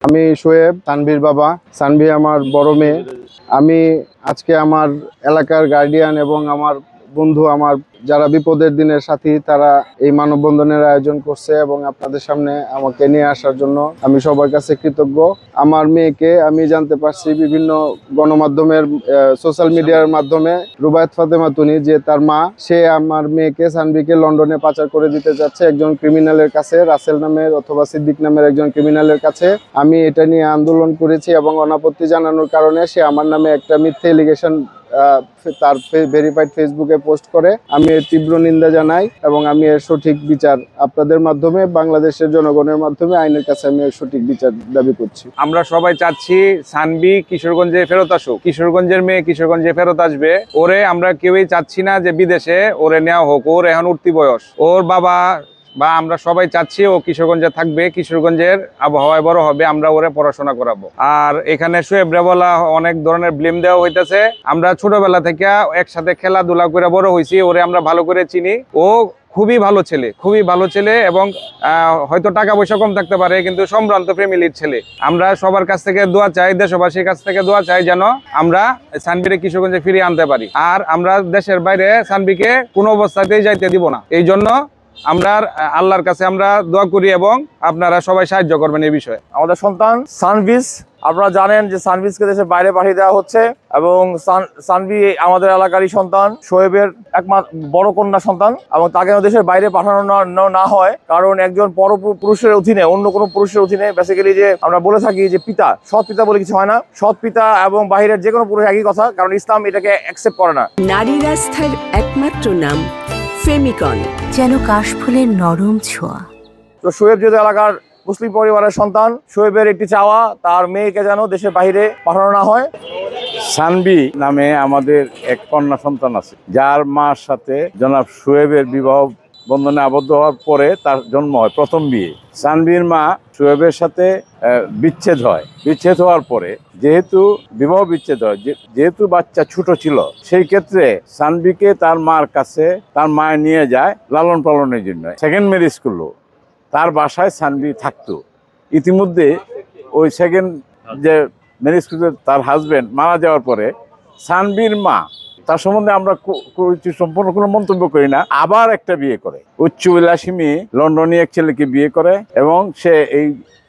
আমি শোয়েব, সানভীর বাবা। সানভী আমার বড় মেয়ে। আমি আজকে আমার এলাকার গার্ডিয়ান এবং আমার বন্ধু, আমার যারা বিপদের দিনের সাথী, তারা এই মানববন্ধনের আয়োজন করছে এবং আপনাদের সামনে আমাকে নিয়ে আসার জন্য আমি সবার কাছে কৃতজ্ঞ। আমার মেয়েকে আমি জানতে পারছি বিভিন্ন গণমাধ্যমের সোশ্যাল মিডিয়ার মাধ্যমে, রুবায়েত ফাতেমা তুনি, যে তার মা, সে আমার মেয়েকে সানভীকে লন্ডনে পাচার করে দিতে যাচ্ছে একজন ক্রিমিনালের কাছে, রাসেল নামের অথবা সিদ্দিক নামের একজন ক্রিমিনালের কাছে। আমি এটা নিয়ে আন্দোলন করেছি এবং অনাপত্তি জানানোর কারণে সে আমার নামে একটা মিথ্যে এলিগেশন তার ভেরিফাইড ফেসবুকে পোস্ট করে। আমি এর তীব্র নিন্দা জানাই এবং আমি এর সঠিক বিচার আপনাদের মাধ্যমে, বাংলাদেশের জনগণের মাধ্যমে আইনের কাছে আমি এর সঠিক বিচার দাবি করছি। আমরা সবাই চাচ্ছি সানভী কিশোরগঞ্জে ফেরত আসুক। কিশোরগঞ্জের মেয়ে কিশোরগঞ্জে ফেরত আসবে। ওরে আমরা কেউই চাচ্ছি না যে বিদেশে ওরে নেওয়া হোক। ওর এখন উঠতি বয়স। ওর বাবা বা আমরা সবাই চাচ্ছি ও কিশোরগঞ্জে থাকবে, কিশোরগঞ্জের আবহাওয়ায় বড় হবে, আমরা ওরে পড়াশোনা করাবো। আর এখানে শোয়েবরে বলা অনেক ধরনের ব্লেম দেওয়া হইতেছে। আমরা ছোটবেলা থেকে একসাথে খেলাধুলা করে বড় হয়েছি, ওরে আমরা ভালো করে চিনি। ও খুবই ভালো ছেলে এবং হয়তো টাকা পয়সা কম থাকতে পারে, কিন্তু সম্ভ্রান্ত ফ্যামিলির ছেলে। আমরা সবার কাছ থেকে দোয়া চাই, দেশবাসীর কাছ থেকে দোয়া চাই যেন আমরা সানভীরে কিশোরগঞ্জে ফিরিয়ে আনতে পারি। আর আমরা দেশের বাইরে সানভীকে কোনো অবস্থাতেই যাইতে দিব না। এই জন্য আমরা আল্লাহর কাছে আমরা দোয়া করি এবং আপনারা সবাই সাহায্য করবেন এই বিষয়ে। আমাদের সন্তান সানভিজ, আপনারা জানেন যে সানভিজকে দেশের বাইরে পাঠিয়ে দেওয়া হচ্ছে এবং সানভি আমাদের এলাকারই সন্তান, শোয়েবের একমাত্র বড় কন্যা সন্তান, এবং তাকে দেশের বাইরে পাঠানো না হয় কারণ একজন পর পুরুষের অধীনে, অন্য কোনো পুরুষের অধীনে, বেসিক্যালি যে আমরা বলে থাকি যে পিতা, সৎ পিতা বলে কিছু হয় না। সৎ পিতা এবং বাহিরের যে কোনো পুরুষ একই কথা, কারণ ইসলাম এটাকে অ্যাকসেপ্ট করে না। নারী রাস্তার একমাত্র নাম ফেমিকন, যেন কাশফুলের নরম ছোঁয়া। তো শোয়েব যেহেতু এলাকার মুসলিম পরিবারের সন্তান, শোয়েবের একটি চাওয়া তার মেয়েকে যেন দেশের বাইরে পাঠানো না হয়। সানভি নামে আমাদের এক কন্যা সন্তান আছে, যার মার সাথে জনাব শোয়েবের বিবাহ বন্ধনে আবদ্ধ হওয়ার পরে তার জন্ম হয় প্রথম বিয়ে। সানভির মা শোয়েবের সাথে বিচ্ছেদ হওয়ার পরে, যেহেতু বিবাহ বিচ্ছেদ হয়, যেহেতু বাচ্চা ছোট ছিল, সেই ক্ষেত্রে সানভিকে তার মার কাছে তার মায় নিয়ে যায় লালন পালনের জন্য। সেকেন্ড ম্যারেজ করলো, তার বাসায় সানভি থাকতো। ইতিমধ্যে ওই সেকেন্ড যে ম্যারেজ করতে তার হাজবেন্ড মারা যাওয়ার পরে সানভির মা, তার সম্বন্ধে আমরা সম্পূর্ণ কোনো মন্তব্য করি না, আবার একটা বিয়ে করে। উচ্চবিলাসী মেয়ে লন্ডনে এক ছেলেকে বিয়ে করে এবং সে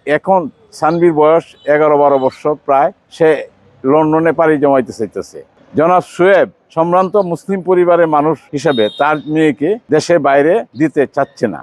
এখন সানভির বয়স 11-12 বছর প্রায়, সে লন্ডনে পাড়ি জমাইতে চাইতেছে। জনাব শোয়েব সম্ভ্রান্ত মুসলিম পরিবারের মানুষ হিসাবে তার মেয়েকে দেশের বাইরে দিতে চাচ্ছে না।